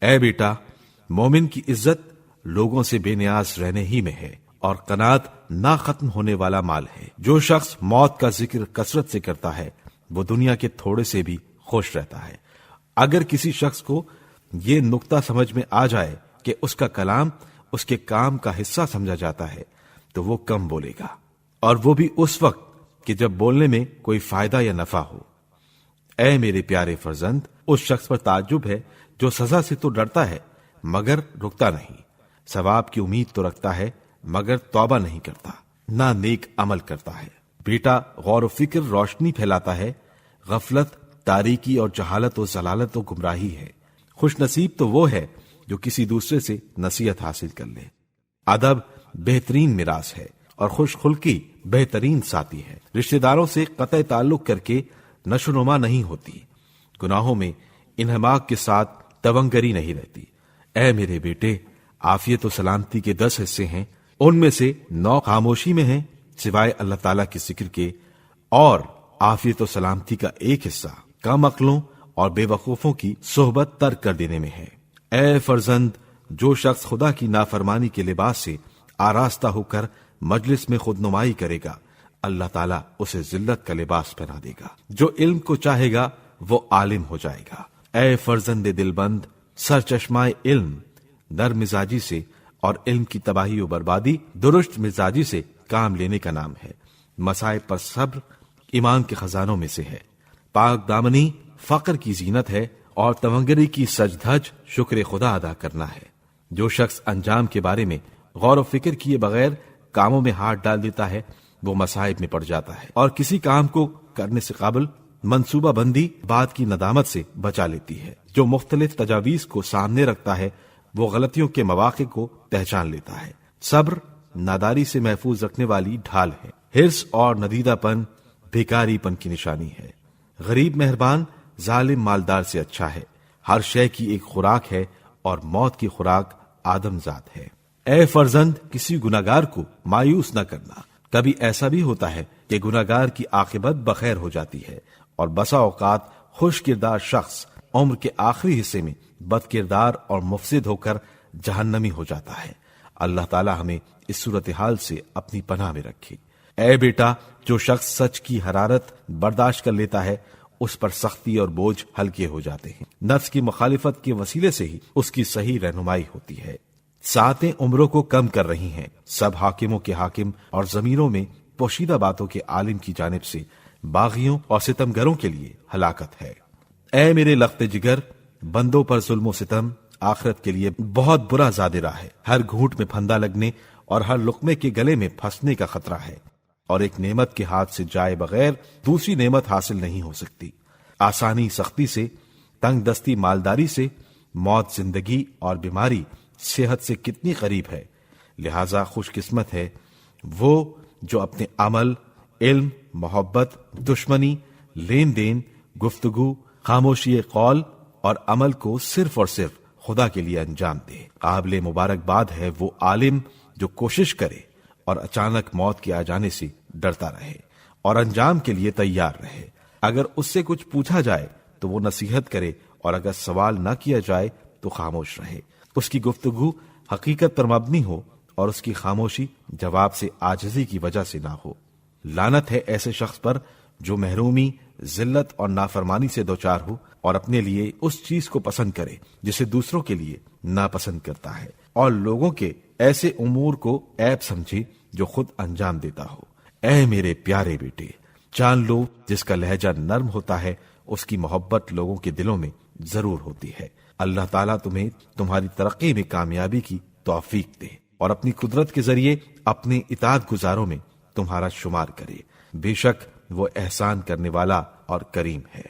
اے بیٹا، مومن کی عزت لوگوں سے بے نیاز رہنے ہی میں ہے، اور قناعت نہ ختم ہونے والا مال ہے۔ جو شخص موت کا ذکر کثرت سے کرتا ہے وہ دنیا کے تھوڑے سے بھی خوش رہتا ہے۔ اگر کسی شخص کو یہ نقطہ سمجھ میں آ جائے کہ اس کا کلام اس کے کام کا حصہ سمجھا جاتا ہے تو وہ کم بولے گا، اور وہ بھی اس وقت کہ جب بولنے میں کوئی فائدہ یا نفع ہو۔ اے میرے پیارے فرزند، اس شخص پر تعجب ہے جو سزا سے تو ڈرتا ہے مگر رکتا نہیں، ثواب کی امید تو رکھتا ہے مگر توبہ نہیں کرتا، نہ نیک عمل کرتا ہے۔ بیٹا، غور و فکر روشنی پھیلاتا ہے، غفلت تاریکی اور جہالت و ضلالت و گمراہی ہے۔ خوش نصیب تو وہ ہے جو کسی دوسرے سے نصیحت حاصل کر لے۔ ادب بہترین میراث ہے اور خوش خلقی بہترین ساتھی ہے۔ رشتہ داروں سے قطع تعلق کر کے نشو نما نہیں ہوتی، گناہوں میں انہماک کے ساتھ تونگری نہیں رہتی۔ اے میرے بیٹے، عافیت و سلامتی کے 10 حصے ہیں، ان میں سے 9 خاموشی میں ہیں سوائے اللہ تعالیٰ کے ذکر کے، اور عافیت و سلامتی کا ایک حصہ کم عقلوں اور بے وقوفوں کی صحبت ترک کر دینے میں ہے۔ اے فرزند، جو شخص خدا کی نافرمانی کے لباس سے آراستہ ہو کر مجلس میں خود نمائی کرے گا، اللہ تعالیٰ اسے ذلت کا لباس پہنا دے گا۔ جو علم کو چاہے گا وہ عالم ہو جائے گا۔ اے فرزند دلبند، سرچشمہ علم نرم مزاجی سے، اور علم کی تباہی و بربادی درست مزاجی سے کام لینے کا نام ہے۔ مصائب پر صبر ایمان کے خزانوں میں سے ہے۔ پاک دامنی فقر کی زینت ہے، اور تونگری کی سج دھج شکر خدا ادا کرنا ہے۔ جو شخص انجام کے بارے میں غور و فکر کیے بغیر کاموں میں ہاتھ ڈال دیتا ہے وہ مصائب میں پڑ جاتا ہے، اور کسی کام کو کرنے سے قبل منصوبہ بندی بعد کی ندامت سے بچا لیتی ہے۔ جو مختلف تجاویز کو سامنے رکھتا ہے وہ غلطیوں کے مواقع کو پہچان لیتا ہے۔ صبر ناداری سے محفوظ رکھنے والی ڈھال ہے۔ حرص اور ندیدہ پن بھیکاری پن کی نشانی ہے۔ غریب مہربان ظالم مالدار سے اچھا ہے۔ ہر شے کی ایک خوراک ہے، اور موت کی خوراک آدم ذات ہے۔ اے فرزند، کسی گناہگار کو مایوس نہ کرنا۔ کبھی ایسا بھی ہوتا ہے کہ گناہگار کی عاقبت بخیر ہو جاتی ہے، اور بسا اوقات خوش کردار شخص عمر کے آخری حصے میں بد کردار اور مفسد ہو کر جہنمی ہو جاتا ہے۔ اللہ تعالی ہمیں اس صورتحال سے اپنی پناہ میں رکھے۔ اے بیٹا، جو شخص سچ کی حرارت برداشت کر لیتا ہے اس پر سختی اور بوجھ ہلکے ہو جاتے ہیں۔ نفس کی مخالفت کے وسیلے سے ہی اس کی صحیح رہنمائی ہوتی ہے۔ ساعتیں عمروں کو کم کر رہی ہیں۔ سب حاکموں کے حاکم اور ضمیروں میں پوشیدہ باتوں کے عالم کی جانب سے باغیوں اور ستمگروں کے لیے ہلاکت ہے۔ اے میرے لخت جگر، بندوں پر ظلم و ستم آخرت کے لیے بہت برا زادرہ ہے۔ ہر گھونٹ میں پھندا لگنے اور ہر لقمے کے گلے میں پھنسنے کا خطرہ ہے، اور ایک نعمت کے ہاتھ سے جائے بغیر دوسری نعمت حاصل نہیں ہو سکتی۔ آسانی سختی سے، تنگ دستی مالداری سے، موت زندگی اور بیماری صحت سے کتنی قریب ہے۔ لہذا خوش قسمت ہے وہ جو اپنے عمل، علم، محبت، دشمنی، لین دین، گفتگو، خاموشی قول اور عمل کو صرف اور صرف خدا کے لیے انجام دے۔ قابل مبارکباد ہے وہ عالم جو کوشش کرے اور اچانک موت کے آ جانے سے ڈرتا رہے اور انجام کے لیے تیار رہے۔ اگر اس سے کچھ پوچھا جائے تو وہ نصیحت کرے، اور اگر سوال نہ کیا جائے تو خاموش رہے۔ اس کی گفتگو حقیقت پر مبنی ہو اور اس کی خاموشی جواب سے عاجزی کی وجہ سے نہ ہو۔ لعنت ہے ایسے شخص پر جو محرومی، ذلت اور نافرمانی سے دوچار ہو اور اپنے لیے اس چیز کو پسند کرے جسے دوسروں کے لیے ناپسند کرتا ہے، اور لوگوں کے ایسے امور کو عیب سمجھے جو خود انجام دیتا ہو۔ اے میرے پیارے بیٹے، جان لو جس کا لہجہ نرم ہوتا ہے اس کی محبت لوگوں کے دلوں میں ضرور ہوتی ہے۔ اللہ تعالیٰ تمہیں تمہاری ترقی میں کامیابی کی توفیق دے اور اپنی قدرت کے ذریعے اپنے اطاعت گزاروں میں تمہارا شمار کرے۔ بے شک وہ احسان کرنے والا اور کریم ہے۔